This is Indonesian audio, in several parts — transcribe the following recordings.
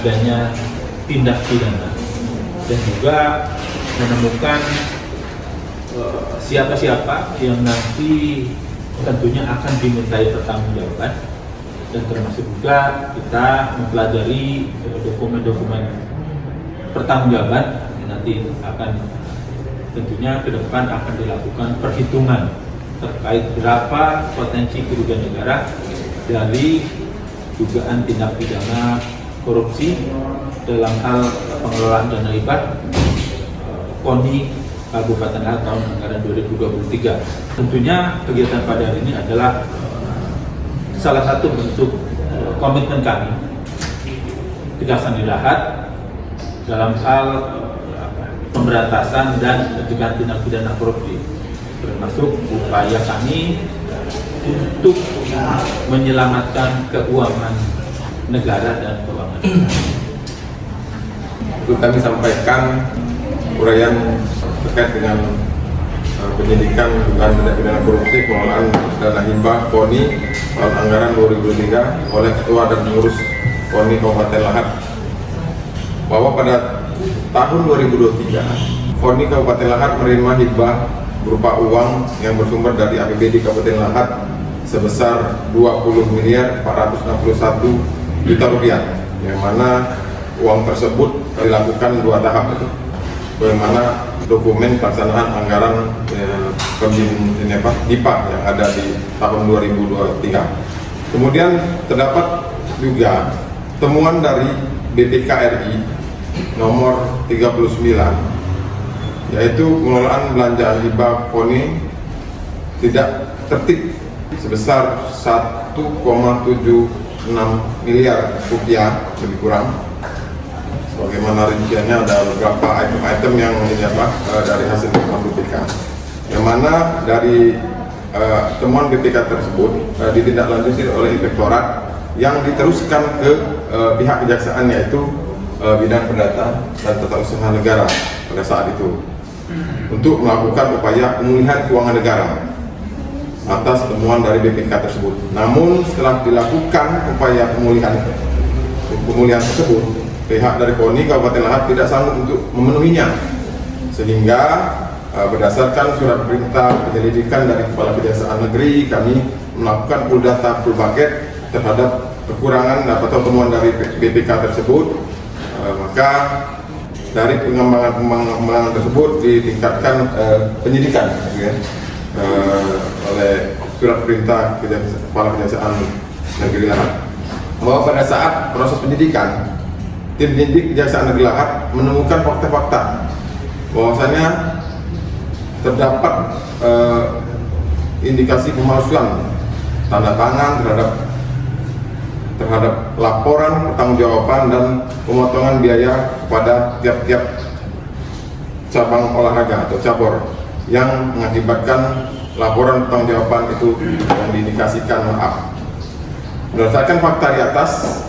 adanya tindak pidana dan juga menemukan siapa-siapa yang nanti tentunya akan dimintai pertanggungjawaban, dan termasuk juga kita mempelajari dokumen-dokumen pertanggungjawaban yang nanti akan tentunya ke depan akan dilakukan perhitungan terkait berapa potensi kerugian negara dari dugaan tindak pidana korupsi dalam hal pengelolaan dana hibah KONI Kabupaten Lahat tahun anggaran 2023. Tentunya kegiatan pada hari ini adalah salah satu bentuk komitmen kami Kejaksaan Negeri Lahat dalam hal pemberantasan dan pencegahan tindak pidana korupsi, termasuk upaya kami untuk menyelamatkan keuangan negara dan keuangan. Itu kami sampaikan uraian terkait dengan penyidikan dugaan tindak pidana korupsi pengelolaan dana hibah KONI tahun anggaran 2023 oleh Ketua dan Pengurus KONI Kabupaten Lahat, bahwa pada tahun 2023 KONI Kabupaten Lahat menerima hibah berupa uang yang bersumber dari APBD Kabupaten Lahat sebesar 20.461 juta rupiah, yang mana uang tersebut dilakukan 2 tahap, bagaimana dokumen pelaksanaan anggaran HIPA yang ada di tahun 2023. Kemudian terdapat juga temuan dari BPK RI nomor 39, yaitu pengelolaan belanja hibah KONI tidak tertib sebesar 1,76 miliar rupiah lebih kurang. Bagaimana rinciannya, ada beberapa item-item yang dari hasil temuan BPK, yang mana dari temuan BPK tersebut ditindaklanjuti oleh Inspektorat yang diteruskan ke pihak kejaksaan, yaitu bidang perdata dan tata usaha negara pada saat itu, untuk melakukan upaya pemulihan keuangan negara atas temuan dari BPK tersebut. Namun setelah dilakukan upaya pemulihan tersebut, pihak dari KONI Kabupaten Lahat tidak sanggup untuk memenuhinya, sehingga berdasarkan surat perintah penyelidikan dari Kepala Kejaksaan Negeri, kami melakukan full data full bucket terhadap kekurangan atau temuan dari BPK tersebut. Maka dari pengembangan tersebut ditingkatkan penyidikan oleh surat perintah Kepala Kejaksaan Negeri Lahat, bahwa pada saat proses penyidikan, tim penyidik Kejaksaan Negeri Lahat menemukan fakta-fakta bahwasanya terdapat indikasi pemalsuan tanda tangan terhadap laporan pertanggungjawaban dan pemotongan biaya kepada tiap-tiap cabang olahraga atau cabur, yang mengakibatkan laporan pertanggungjawaban itu yang diindikasikan maaf. Berdasarkan fakta di atas,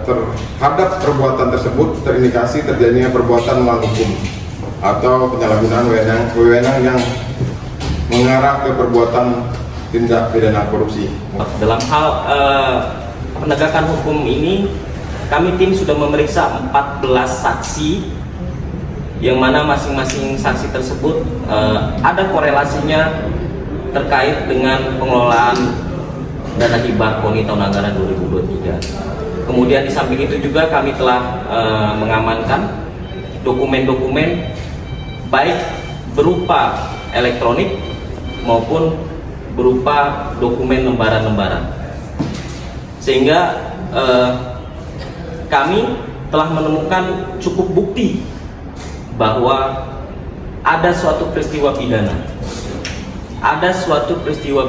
terhadap perbuatan tersebut terindikasi terjadinya perbuatan melawan hukum atau penyalahgunaan wewenang yang mengarah ke perbuatan tindak pidana korupsi. Dalam hal penegakan hukum ini, kami tim sudah memeriksa 14 saksi, yang mana masing-masing saksi tersebut ada korelasinya terkait dengan pengelolaan dana hibah KONI tahun anggaran 2023. Kemudian di samping itu juga kami telah mengamankan dokumen-dokumen baik berupa elektronik maupun berupa dokumen lembaran-lembaran, sehingga kami telah menemukan cukup bukti bahwa ada suatu peristiwa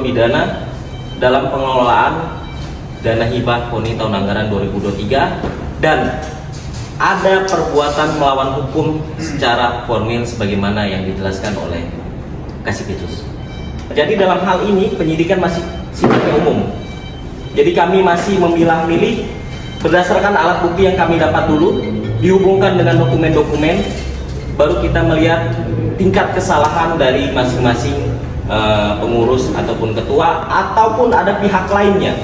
pidana dalam pengelolaan dana hibah KONI tahun anggaran 2023, dan ada perbuatan melawan hukum secara formil sebagaimana yang dijelaskan oleh Kasipidsus. Jadi dalam hal ini penyidikan masih sifatnya umum. Jadi kami masih memilah-milih berdasarkan alat bukti yang kami dapat dulu, dihubungkan dengan dokumen-dokumen, baru kita melihat tingkat kesalahan dari masing-masing pengurus ataupun ketua, ataupun ada pihak lainnya